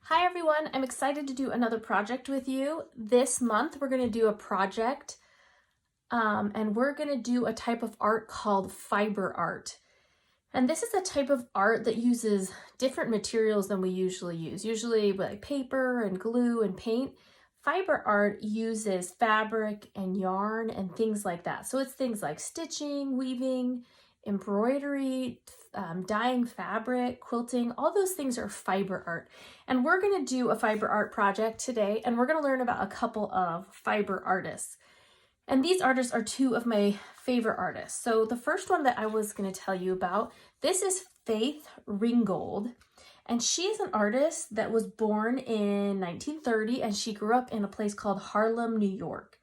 Hi everyone, I'm excited to do another project with you. This month we're going to do a project and we're going to do a type of art called fiber art. And this is a type of art that uses different materials than we usually use, usually like paper and glue and paint. Fiber art uses fabric and yarn and things like that. So it's things like stitching, weaving, embroidery, dyeing fabric, quilting, all those things are fiber art. And we're going to do a fiber art project today, and we're going to learn about a couple of fiber artists. And these artists are two of my favorite artists. So the first one that I was going to tell you about, this is Faith Ringgold. And she is an artist that was born in 1930, and she grew up in a place called Harlem, New York.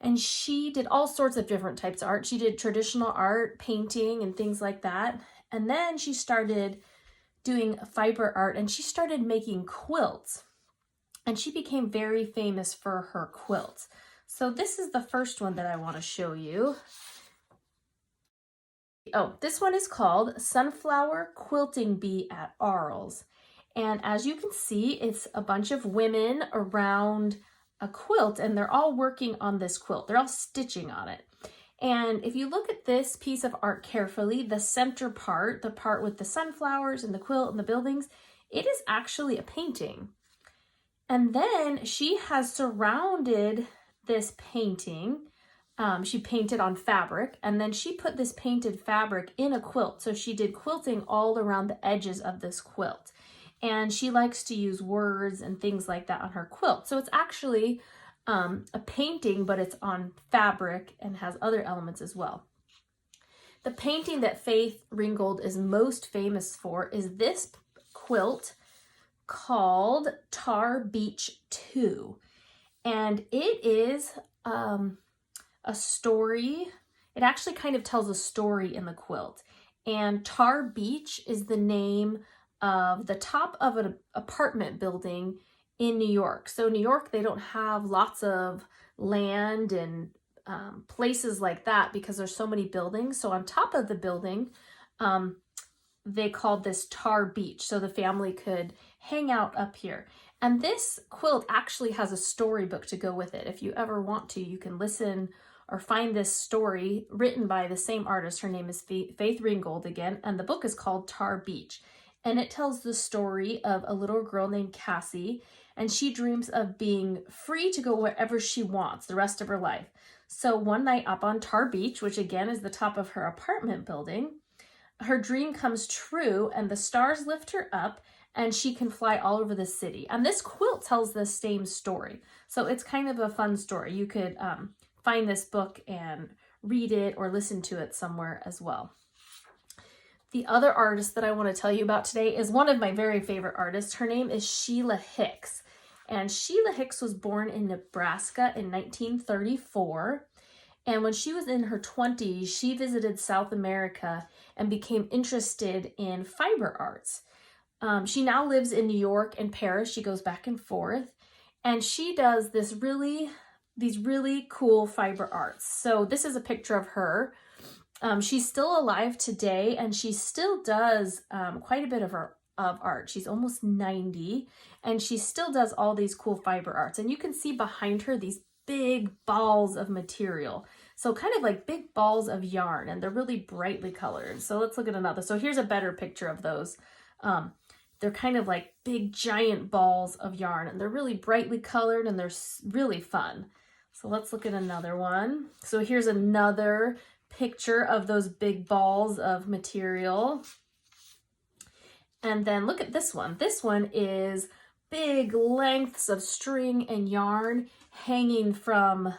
And she did all sorts of different types of art. She did traditional art, painting, and things like that. And then she started doing fiber art, and she started making quilts. And she became very famous for her quilts. So this is the first one that I want to show you. Oh, this one is called Sunflower Quilting Bee at Arles. And as you can see, it's a bunch of women around a quilt, and they're all working on this quilt. They're all stitching on it. And if you look at this piece of art carefully, the center part, the part with the sunflowers and the quilt and the buildings, it is actually a painting. And then she has surrounded this painting. She painted on fabric, and then she put this painted fabric in a quilt. So she did quilting all around the edges of this quilt. And she likes to use words and things like that on her quilt. So it's actually a painting, but it's on fabric and has other elements as well. The painting that Faith Ringgold is most famous for is this quilt called Tar Beach 2. And it is a story. It actually kind of tells a story in the quilt. And Tar Beach is the name of the top of an apartment building in New York. So New York, they don't have lots of land and places like that because there's so many buildings. So on top of the building, they called this Tar Beach, so the family could hang out up here. And this quilt actually has a storybook to go with it. If you ever want to, you can listen or find this story written by the same artist. Her name is Faith Ringgold again, and the book is called Tar Beach. And it tells the story of a little girl named Cassie, and she dreams of being free to go wherever she wants the rest of her life. So one night up on Tar Beach, which again is the top of her apartment building, her dream comes true and the stars lift her up and she can fly all over the city. And this quilt tells the same story. So it's kind of a fun story. You could find this book and read it or listen to it somewhere as well. The other artist that I want to tell you about today is one of my very favorite artists. Her name is Sheila Hicks. And Sheila Hicks was born in Nebraska in 1934. And when she was in her 20s, she visited South America and became interested in fiber arts. She now lives in New York and Paris. She goes back and forth. And she does these really cool fiber arts. So this is a picture of her. She's still alive today, and she still does quite a bit of art. She's almost 90, and she still does all these cool fiber arts. And you can see behind her these big balls of material. So kind of like big balls of yarn, and they're really brightly colored. So let's look at another. So here's a better picture of those. They're kind of like big giant balls of yarn, and they're really brightly colored, and they're really fun. So let's look at another one. So here's another picture of those big balls of material. And then look at this one. This one is big lengths of string and yarn hanging from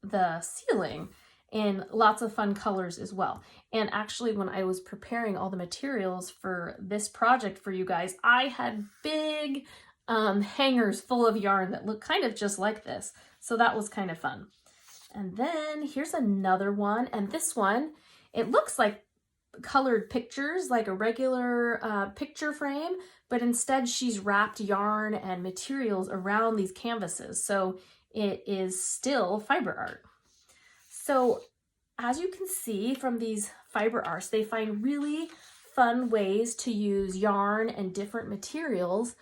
the ceiling in lots of fun colors as well. And actually, when I was preparing all the materials for this project for you guys, I had big hangers full of yarn that look kind of just like this. So that was kind of fun. And then here's another one. And this one, it looks like colored pictures, like a regular picture frame, but instead she's wrapped yarn and materials around these canvases. So it is still fiber art. So as you can see from these fiber arts, they find really fun ways to use yarn and different materials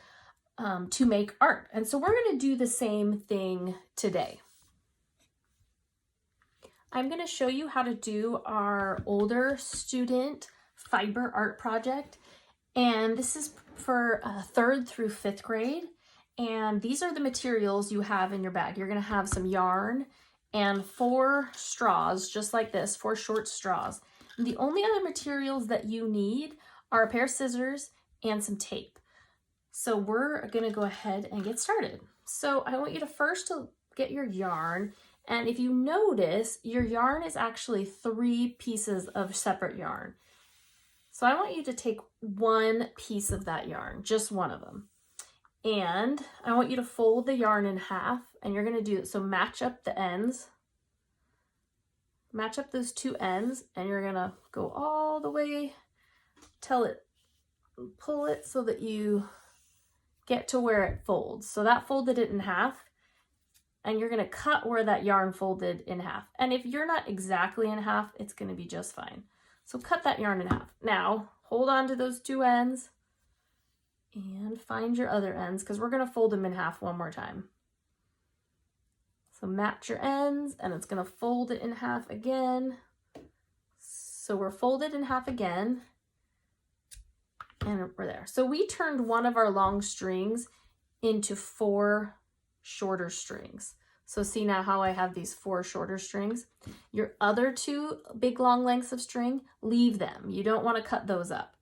to make art. And so we're going to do the same thing today. I'm going to show you how to do our older student fiber art project. And this is for 3rd through 5th grade. And these are the materials you have in your bag. You're going to have some yarn and 4 straws, just like this, 4 short straws. And the only other materials that you need are a pair of scissors and some tape. So we're going to go ahead and get started. So I want you to first get your yarn. And if you notice, your yarn is actually 3 pieces of separate yarn. So I want you to take 1 piece of that yarn, just one of them. And I want you to fold the yarn in half, and you're going to do it. So match up the ends. Match up those 2 ends, and you're going to go all the way till pull it so that you get to where it folds. So that folded it in half. And you're going to cut where that yarn folded in half. And if you're not exactly in half, it's going to be just fine. So cut that yarn in half. Now, hold on to those 2 ends and find your other ends because we're going to fold them in half one more time. So match your ends and it's going to fold it in half again. So we're folded in half again and we're there. So we turned one of our long strings into 4 shorter strings. So see now how I have these 4 shorter strings? Your other 2 big long lengths of string, leave them. You don't want to cut those up.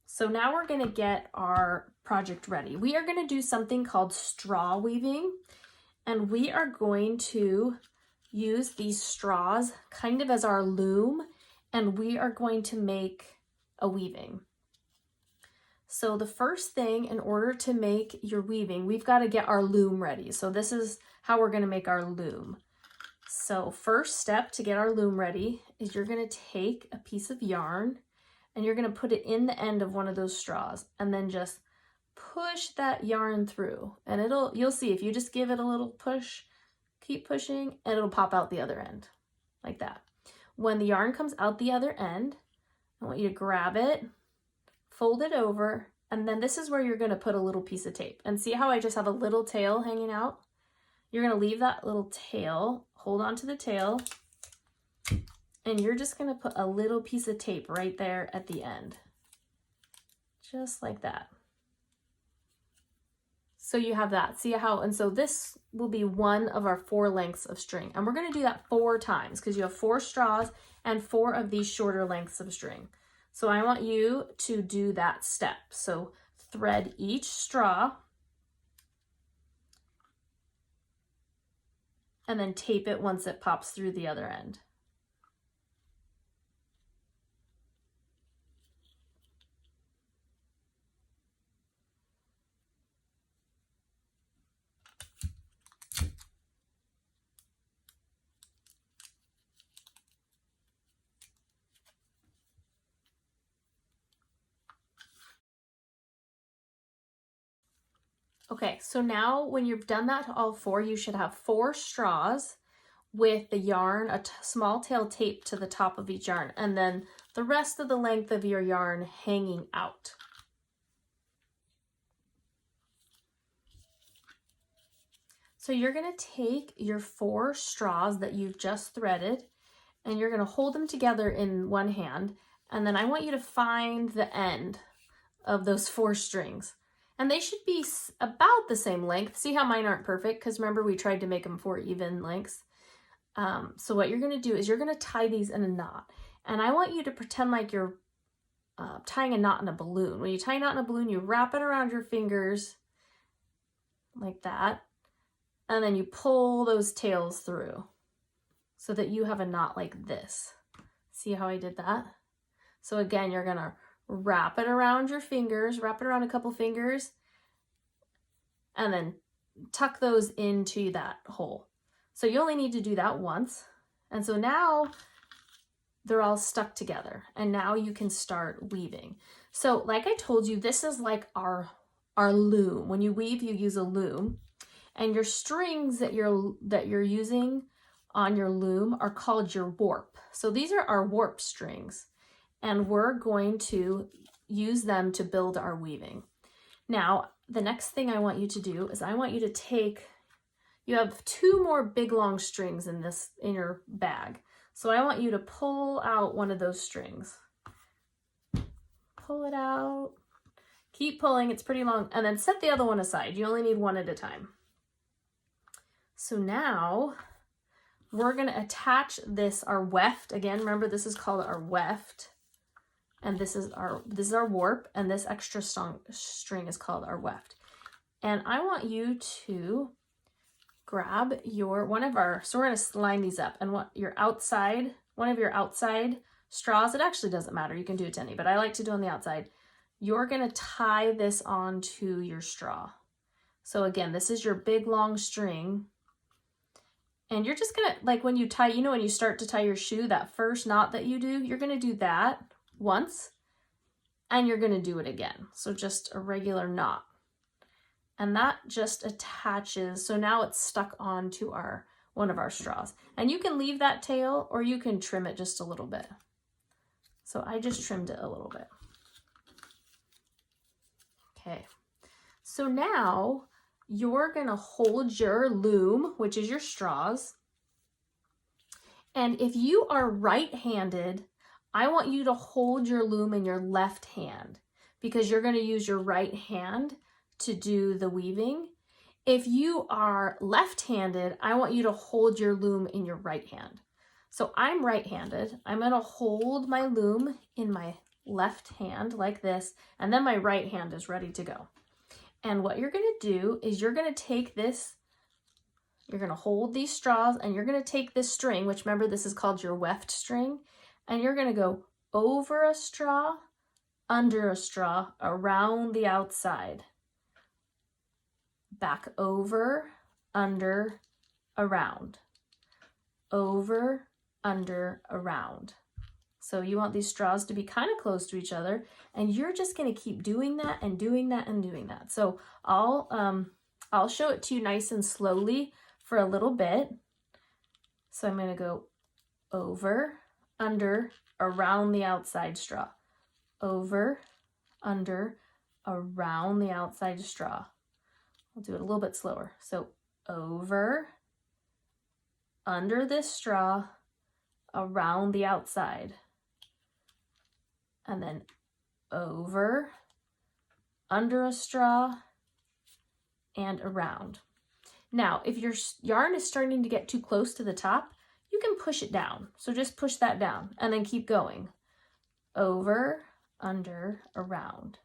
So now we're going to get our project ready. We are going to do something called straw weaving, and we are going to use these straws kind of as our loom, and we are going to make a weaving. So the first thing, in order to make your weaving, we've got to get our loom ready. So this is how we're going to make our loom. So first step to get our loom ready is you're going to take a piece of yarn and you're going to put it in the end of one of those straws and then just push that yarn through. And you'll see if you just give it a little push, keep pushing, and it'll pop out the other end like that. When the yarn comes out the other end, I want you to grab it, fold it over, and then this is where you're going to put a little piece of tape. And see how I just have a little tail hanging out? You're going to leave that little tail, hold on to the tail, and you're just going to put a little piece of tape right there at the end. Just like that. So you have that. See how, and so this will be one of our 4 lengths of string. And we're going to do that 4 times because you have 4 straws and 4 of these shorter lengths of string. So I want you to do that step. So thread each straw and then tape it once it pops through the other end. Okay, so now when you've done that to all 4, you should have 4 straws with the yarn, a small tail taped to the top of each yarn, and then the rest of the length of your yarn hanging out. So you're going to take your 4 straws that you've just threaded and you're going to hold them together in one hand, and then I want you to find the end of those 4 strings. And they should be about the same length. See how mine aren't perfect? Because remember we tried to make them 4 even lengths. So what you're going to do is you're going to tie these in a knot. And I want you to pretend like you're tying a knot in a balloon. When you tie a knot in a balloon, you wrap it around your fingers like that. And then you pull those tails through so that you have a knot like this. See how I did that? So again, you're going to wrap it around your fingers, wrap it around a couple fingers, and then tuck those into that hole. So you only need to do that once. And so now they're all stuck together and now you can start weaving. So like I told you, this is like our loom. When you weave, you use a loom, and your strings that you're using on your loom are called your warp. So these are our warp strings, and we're going to use them to build our weaving. Now, the next thing I want you to do is I want you to take, you have 2 more big long strings in your bag. So I want you to pull out one of those strings. Pull it out. Keep pulling, it's pretty long, and then set the other one aside. You only need one at a time. So now we're going to attach this, our weft. Again, remember this is called our weft, and this is our warp, and this extra string is called our weft. And I want you to grab one of our, so we're going to line these up, and one of your outside straws, it actually doesn't matter, you can do it to any, but I like to do on the outside. You're going to tie this onto your straw. So again, this is your big long string. And you're just going to, like when you tie, you know when you start to tie your shoe, that first knot that you do, you're going to do that once, and you're going to do it again. So just a regular knot. And that just attaches, so now it's stuck onto one of our straws. And you can leave that tail, or you can trim it just a little bit. So I just trimmed it a little bit. Okay, so now you're gonna hold your loom, which is your straws. And if you are right-handed, I want you to hold your loom in your left hand because you're gonna use your right hand to do the weaving. If you are left-handed, I want you to hold your loom in your right hand. So I'm right-handed. I'm gonna hold my loom in my left hand like this, and then my right hand is ready to go. And what you're gonna do is you're gonna take this, you're gonna hold these straws, and you're gonna take this string, which remember this is called your weft string, and you're gonna go over a straw, under a straw, around the outside, back over, under, around, over, under, around. So you want these straws to be kind of close to each other, and you're just going to keep doing that and doing that and doing that. So I'll show it to you nice and slowly for a little bit. So I'm going to go over, under, around the outside straw, over, under, around the outside straw. I'll do it a little bit slower. So over, under this straw, around the outside, and then over, under a straw, and around. Now, if your yarn is starting to get too close to the top, you can push it down. So just push that down and then keep going. Over, under, around.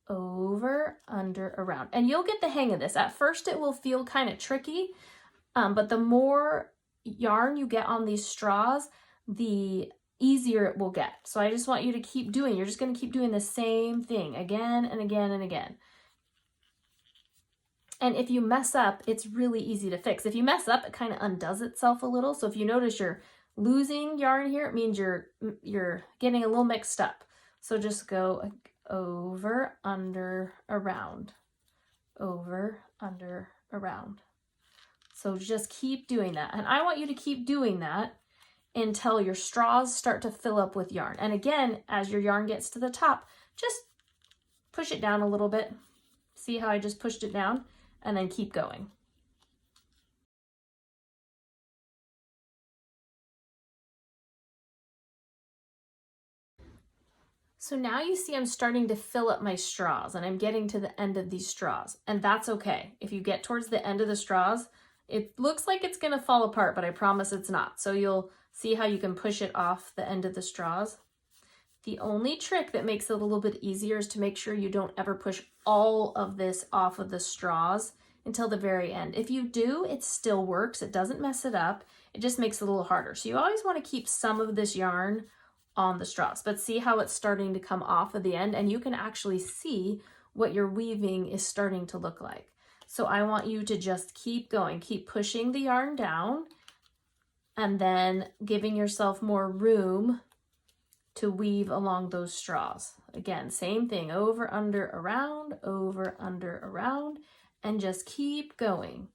Over, under, around. And you'll get the hang of this. At first it will feel kind of tricky, but the more yarn you get on these straws, the easier it will get. So I just want you to keep doing, you're just going to keep doing the same thing again and again and again. And if you mess up, it's really easy to fix. If you mess up, it kind of undoes itself a little. So if you notice you're losing yarn here, it means you're getting a little mixed up. So just go over, under, around, over, under, around. So just keep doing that. And I want you to keep doing that until your straws start to fill up with yarn. And again, as your yarn gets to the top, just push it down a little bit. See how I just pushed it down? And then keep going. So now you see I'm starting to fill up my straws, and I'm getting to the end of these straws, and that's okay. If you get towards the end of the straws, it looks like it's gonna fall apart, but I promise it's not. So you'll see how you can push it off the end of the straws. The only trick that makes it a little bit easier is to make sure you don't ever push all of this off of the straws until the very end. If you do, it still works. It doesn't mess it up. It just makes it a little harder. So you always want to keep some of this yarn on the straws, but see how it's starting to come off of the end, and you can actually see what your weaving is starting to look like. So I want you to just keep going, keep pushing the yarn down, and then giving yourself more room to weave along those straws. Again, same thing, over, under, around, and just keep going.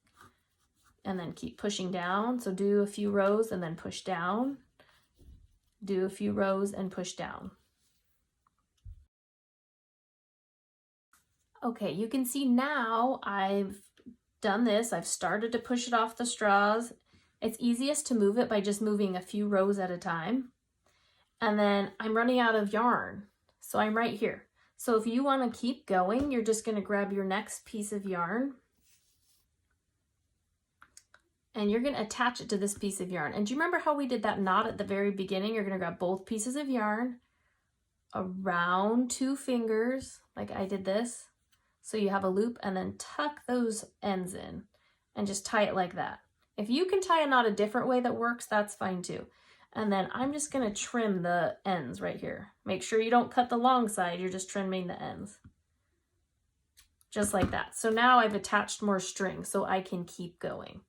And then keep pushing down. So do a few rows and then push down. Do a few rows and push down. Okay, you can see now I've done this. I've started to push it off the straws. It's easiest to move it by just moving a few rows at a time. And then I'm running out of yarn, so I'm right here. So if you want to keep going, you're just going to grab your next piece of yarn and you're going to attach it to this piece of yarn. And do you remember how we did that knot at the very beginning? You're going to grab both pieces of yarn around 2 fingers, like I did this. So you have a loop, and then tuck those ends in and just tie it like that. If you can tie a knot a different way that works, that's fine too. And then I'm just going to trim the ends right here. Make sure you don't cut the long side, you're just trimming the ends. Just like that. So now I've attached more string so I can keep going.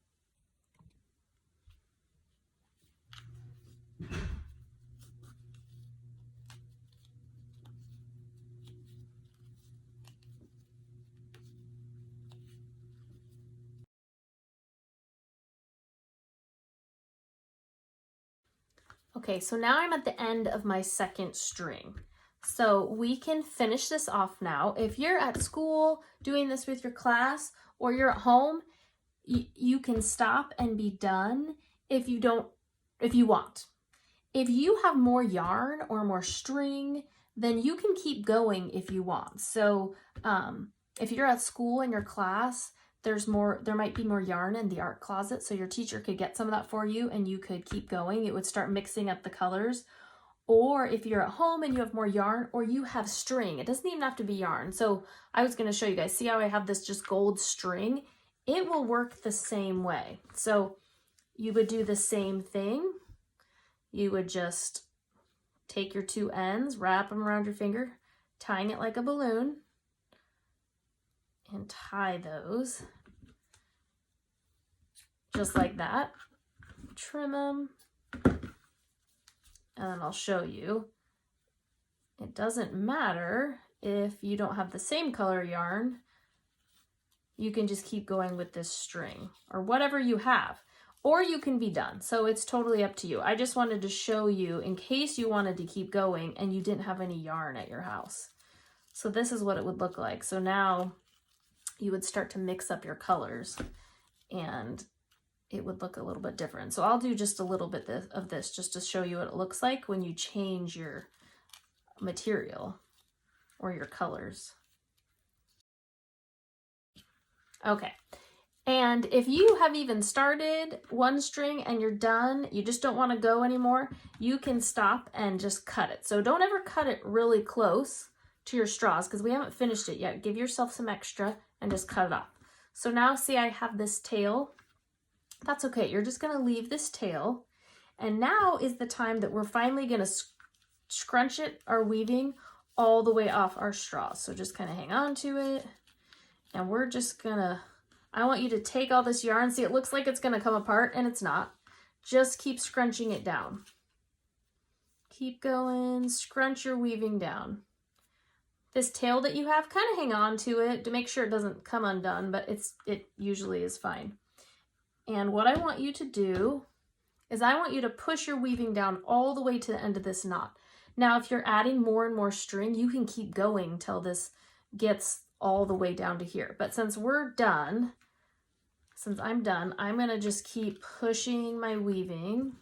Okay, so now I'm at the end of my second string. So we can finish this off now. If you're at school doing this with your class, or you're at home, you can stop and be done if you want. If you have more yarn or more string, then you can keep going if you want. So if you're at school in your class, there might be more yarn in the art closet, so your teacher could get some of that for you and you could keep going. It would start mixing up the colors. Or if you're at home and you have more yarn, or you have string, it doesn't even have to be yarn. So I was going to show you guys, see how I have this just gold string? It will work the same way. So you would do the same thing. You would just take your 2 ends, wrap them around your finger, tying it like a balloon, and tie those just like that. Trim them, and then I'll show you. It doesn't matter if you don't have the same color yarn. You can just keep going with this string or whatever you have, or you can be done. So it's totally up to you. I just wanted to show you in case you wanted to keep going and you didn't have any yarn at your house. So this is what it would look like. So now you would start to mix up your colors and it would look a little bit different. So I'll do just a little bit of this just to show you what it looks like when you change your material or your colors. Okay, and if you have even started one string and you're done, you just don't want to go anymore, you can stop and just cut it. So don't ever cut it really close to your straws because we haven't finished it yet. Give yourself some extra and just cut it off. So now see, I have this tail. That's okay, you're just going to leave this tail, and now is the time that we're finally going to scrunch it, our weaving, all the way off our straws. So just kind of hang on to it, and we're just gonna, I want you to take all this yarn. See, it looks like it's gonna come apart, and it's not. Just keep scrunching it down. Keep going, scrunch your weaving down. This tail that you have, kind of hang on to it to make sure it doesn't come undone, but it usually is fine. And what I want you to do is I want you to push your weaving down all the way to the end of this knot. Now, if you're adding more and more string, you can keep going till this gets all the way down to here. But since we're done, since I'm done, I'm going to just keep pushing my weaving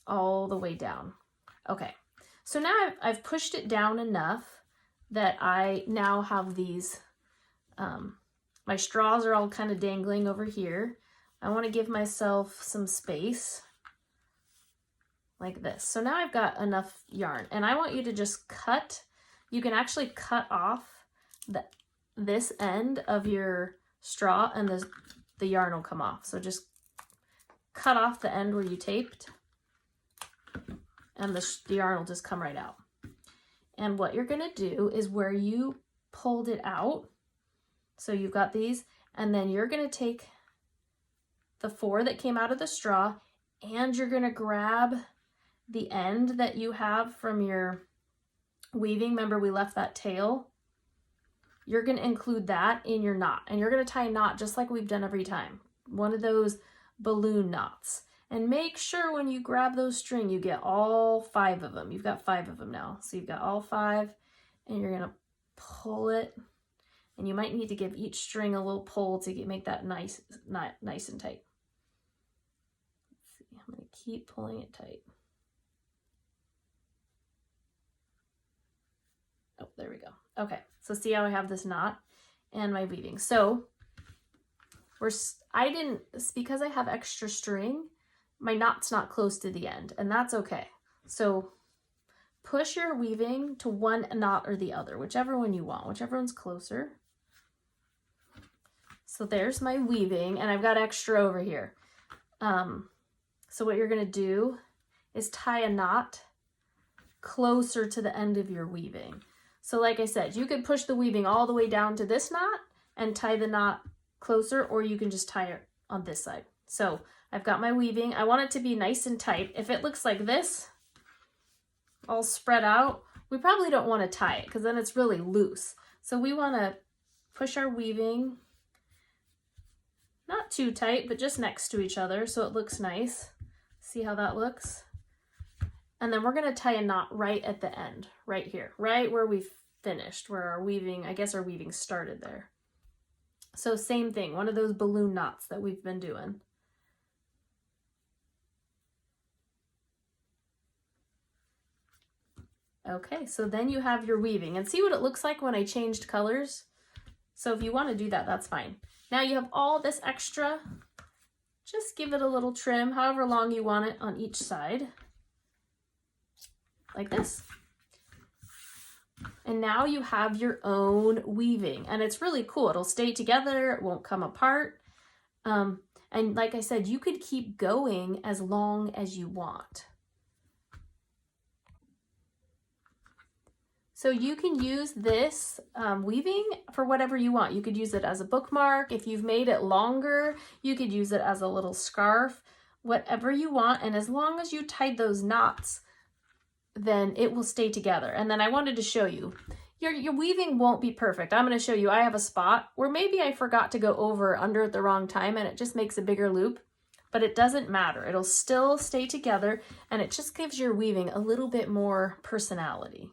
all the way down. Okay, so now I've pushed it down enough that I now have these, my straws are all kind of dangling over here. I want to give myself some space like this. So now I've got enough yarn, and I want you to just cut. You can actually cut off this end of your straw, and the yarn will come off. So just cut off the end where you taped, and the yarn will just come right out. And what you're going to do is where you pulled it out, so you've got these, and then you're going to take the 4 that came out of the straw, and you're going to grab the end that you have from your weaving. Remember, we left that tail. You're going to include that in your knot, and you're going to tie a knot just like we've done every time. One of those balloon knots. And make sure when you grab those string, you get all 5 of them. You've got 5 of them now. So you've got all 5, and you're going to pull it, and you might need to give each string a little pull to make that nice and tight. Let's see, I'm going to keep pulling it tight. Oh, there we go. Okay, so see how I have this knot and my weaving. So because I have extra string, my knot's not close to the end, and that's okay. So push your weaving to one knot or the other, whichever one you want, whichever one's closer. So there's my weaving, and I've got extra over here. So what you're gonna do is tie a knot closer to the end of your weaving. So like I said, you could push the weaving all the way down to this knot and tie the knot closer, or you can just tie it on this side. So I've got my weaving. I want it to be nice and tight. If it looks like this, all spread out, we probably don't want to tie it because then it's really loose. So we want to push our weaving not too tight, but just next to each other so it looks nice. See how that looks? And then we're going to tie a knot right at the end, right here, right where we finished, where our weaving, I guess our weaving started there. So same thing, one of those balloon knots that we've been doing. Okay, so then you have your weaving, and see what it looks like when I changed colors? So if you want to do that, that's fine. Now you have all this extra, just give it a little trim, however long you want it on each side, like this. And now you have your own weaving, and it's really cool. It'll stay together, it won't come apart. And like I said, you could keep going as long as you want. So you can use this weaving for whatever you want. You could use it as a bookmark. If you've made it longer, you could use it as a little scarf, whatever you want. And as long as you tied those knots, then it will stay together. And then I wanted to show you, your weaving won't be perfect. I'm going to show you, I have a spot where maybe I forgot to go over under at the wrong time and it just makes a bigger loop, but it doesn't matter. It'll still stay together and it just gives your weaving a little bit more personality.